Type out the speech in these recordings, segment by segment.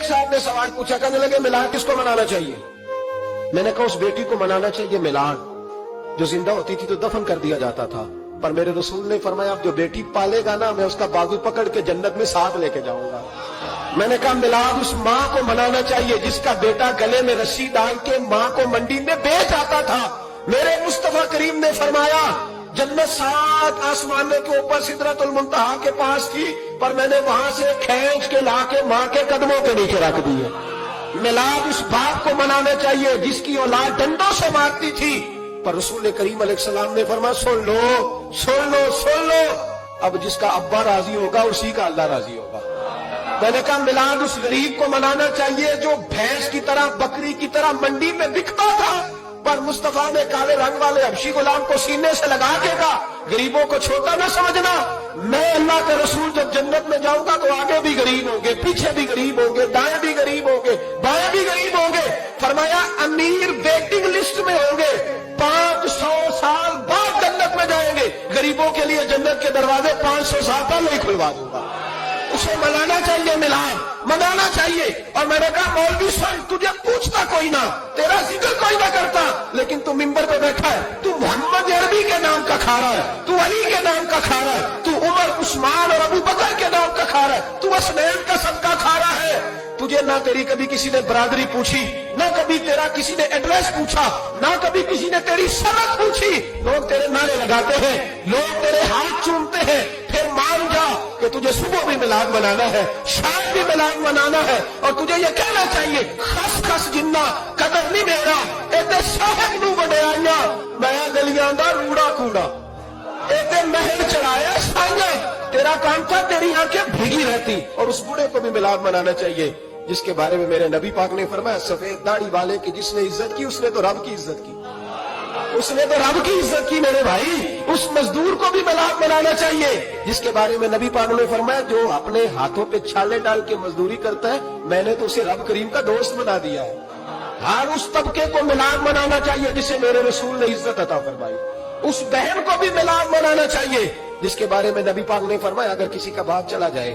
ایک صاحب نے سوال پوچھا، کہنے لگے میلاد کس کو منانا چاہیے؟ میں نے کہا اس بیٹی کو منانا چاہیے میلاد جو زندہ ہوتی تھی تو دفن کر دیا جاتا تھا، پر میرے رسول نے فرمایا اب جو بیٹی پالے گا نا میں اس کا بازو پکڑ کے جنت میں ساتھ لے کے جاؤں گا۔ میں نے کہا میلاد اس ماں کو منانا چاہیے جس کا بیٹا گلے میں رسی ڈال کے ماں کو منڈی میں بیچ آتا تھا۔ میرے مصطفیٰ کریم نے فرمایا جنت 7 آسمانوں کے اوپر سدرۃ المنتہا کے پاس تھی، پر میں نے وہاں سے کھینچ کے لا کے ماں کے قدموں کے نیچے رکھ دی ہے۔ میلاد اس باپ کو منانا چاہیے جس کی اولاد ڈنڈوں سے مارتی تھی، پر رسول کریم علیہ السلام نے فرمایا سن لو سن لو سن لو، اب جس کا ابا راضی ہوگا اسی کا اللہ راضی ہوگا۔ میں نے کہا میلاد اس غریب کو منانا چاہیے جو بھینس کی طرح بکری کی طرح منڈی میں بکتا تھا، پر مصطفیٰ نے کالے رنگ والے حبشی غلام کو سینے سے لگا کے کہا غریبوں کو چھوٹا نہ سمجھنا، میں اللہ کے رسول جب جنت میں جاؤں گا تو آگے بھی غریب ہوں گے، پیچھے بھی غریب ہوں گے، دائیں بھی غریب ہوں گے، بائیں بھی غریب ہوں گے۔ فرمایا امیر ویٹنگ لسٹ میں ہوں گے، 500 سال بعد جنت میں جائیں گے، غریبوں کے لیے جنت کے دروازے 500 سال پہلے ہی کھلوا دوں گا۔ اسے منانا چاہیے، میلاد منانا چاہیے۔ اور میں نے کہا مولوی صاحب تجھے پوچھتا کوئی نہ، تیرا ذکر کوئی نہ کرتا، لیکن تو ممبر پہ بیٹھا ہے، تو محمد عربی کے نام کا کھا رہا ہے، تو علی کے نام کا کھا رہا ہے، تو عمر عثمان اور ابو بکر کے نام کا کھا رہا ہے، تو اسنین کا صدقہ کھا رہا ہے۔ تجھے نہ تیری کبھی کسی نے برادری پوچھی، نہ کبھی تیرا کسی نے ایڈریس پوچھا، نہ کبھی کسی نے تیری سند پوچھی، لوگ تیرے نعرے لگاتے ہیں، لوگ تیرے ہاتھ چومتے ہیں۔ پھر مان جا کہ تجھے صبح بھی میلاد منانا ہے، شام بھی میلاد منانا ہے، اور تجھے یہ کہنا چاہیے خس خس جنہ قدر نہیں میرا ایتے صاحب نو بڑیاں میں گلیاں دا روڑا کوڑا ایتے محل چڑھایا سائیاں، تیرا کام تھا تیری آنکھیں بھیگی رہتی۔ اور اس بوڑھے کو بھی میلاد منانا چاہیے جس کے بارے میں میرے نبی پاک نے فرمایا سفید داڑھی والے کی جس نے عزت کی اس نے تو رب کی عزت کی، اس نے تو رب کی عزت کی میرے بھائی۔ اس مزدور کو بھی میلاد منانا چاہیے جس کے بارے میں نبی پاک نے فرمایا جو اپنے ہاتھوں پہ چھالے ڈال کے مزدوری کرتا ہے میں نے تو اسے رب کریم کا دوست بنا دیا ہے۔ ہر اس طبقے کو میلاد منانا چاہیے جسے میرے رسول نے عزت عطا فرمائی۔ اس بہن کو بھی میلاد منانا چاہیے جس کے بارے میں نبی پاک نے فرمایا اگر کسی کا باپ چلا جائے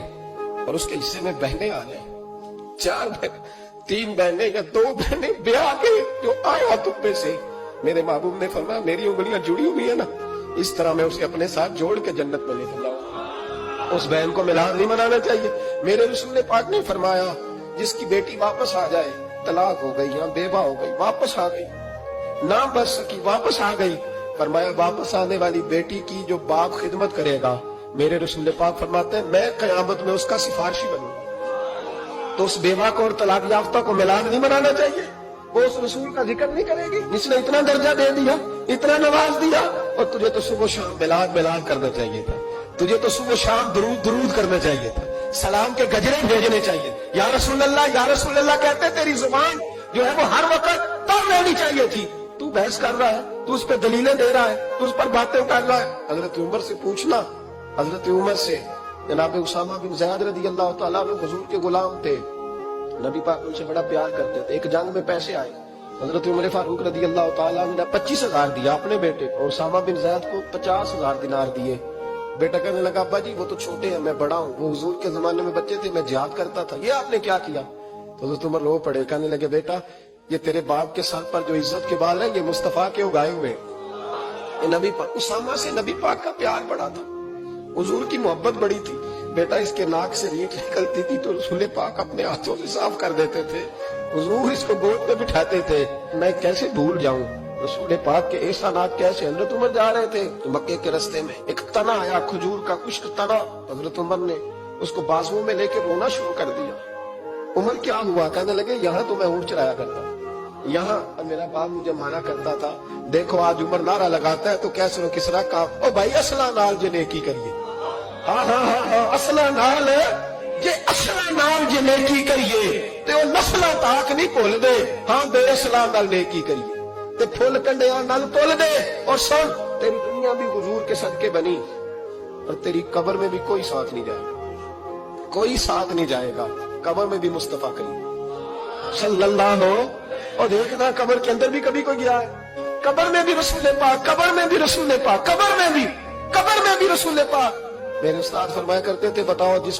اور اس کے حصے میں بہنیں آ جائیں، 4 بہن 3 بہنیں یا 2 بہنیں بیاہ کے جو آیا تم پہ سے، میرے محبوب نے فرمایا میری انگلیاں جڑی ہوئی ہیں نا اس طرح میں اسے اپنے ساتھ جوڑ کے جنت میں لے کے جاؤں۔ اس بہن کو میلاد نہیں منانا چاہیے۔ میرے رسول پاک نے فرمایا جس کی بیٹی واپس آ جائے، طلاق ہو گئی یا بیوہ ہو گئی، واپس آ گئی، نہ بچ سکی واپس آ گئی، فرمایا واپس آنے والی بیٹی کی جو باپ خدمت کرے گا میرے رسول پاک فرماتے ہیں میں قیامت میں اس کا سفارشی بنوں۔ تو اس بیوہ کو اور طلاق یافتہ کو میلاد نہیں منانا چاہیے، وہ اس رسول کا ذکر نہیں کرے گی جس نے اتنا درجہ دے دیا، اتنا نواز دیا۔ اور تجھے تو صبح شام میلاد میلاد کرنا چاہیے تھا، تجھے تو صبح شام درود درود کرنا چاہیے تھا، سلام کے گجرے بھیجنے چاہیے، یا رسول اللہ کہتے تیری زبان جو ہے وہ ہر وقت تب رہنی چاہیے تھی۔ تو بحث کر رہا ہے، تو اس پہ دلیلیں دے رہا ہے، تو اس پر باتیں کر رہا ہے۔ حضرت عمر سے پوچھنا، حضرت عمر سے، جناب اسامہ بن زید رضی اللہ تعالیٰ عنہ حضور کے غلام تھے، نبی پاک ان سے بڑا پیار کرتے تھے۔ ایک جنگ میں پیسے آئے، حضرت عمر فاروق رضی اللہ تعالیٰ عنہ نے 25,000 دیا اپنے بیٹے کو، اور اسامہ بن زید کو 50,000 دینار دیے۔ بیٹا کہنے لگا ابا جی وہ تو چھوٹے ہیں میں بڑا ہوں، وہ حضور کے زمانے میں بچے تھے میں جہاد کرتا تھا، یہ آپ نے کیا کیا؟ تو حضرت عمر رو پڑے، کہنے لگے بیٹا یہ تیرے باپ کے سر پر جو عزت کے بال ہیں یہ مصطفیٰ کے اگائے ہوئے۔ یہ نبی پاک، اسامہ سے نبی پاک کا پیار بڑا تھا، حضور کی محبت بڑی تھی۔ بیٹا اس کے ناک سے ریٹ نکلتی تھی تو رسول پاک اپنے ہاتھوں سے صاف کر دیتے تھے، حضور اس کو گود پہ بٹھاتے تھے۔ میں کیسے بھول جاؤں رسول پاک کے احسانات کیسے۔ حضرت عمر جا رہے تھے تو مکے کے رستے میں ایک تنا آیا، کھجور کا خشک تنا، حضرت عمر نے اس کو بازوؤں میں لے کے رونا شروع کر دیا۔ عمر کیا ہوا؟ کہنے لگے یہاں تو میں اونٹ چلایا کرتا، یہاں میرا باپ مجھے مانا کرتا تھا، دیکھو آج عمر نعرہ لگاتا ہے تو کیسر و کسرا کا او بھائی اصلہ نال جے نیکی کریے، ہاں ہاں ہاں ہاں اصلہ نال جے اصلہ نال جے نیکی کریے تے او نسلاں تاک نہیں بھول دے، ہاں بے اصلہ نال نیکی کریے تے پھول کنڈیاں نال تول دے۔ اور سن تیری دنیا بھی حضور کے صدقے بنی اور تیری قبر میں بھی کوئی ساتھ نہیں جائے گا، کوئی ساتھ نہیں جائے گا، قبر میں بھی مصطفیٰ کریم صلی اللہ ہو۔ اور دیکھنا قبر کے اندر بھی کبھی کوئی گیا ہے، قبر میں بھی رسول پاک، قبر میں بھی رسول پاک، قبر میں بھی رسول پاک۔ میرے استاد فرمایا کرتے تھے بتاؤ جس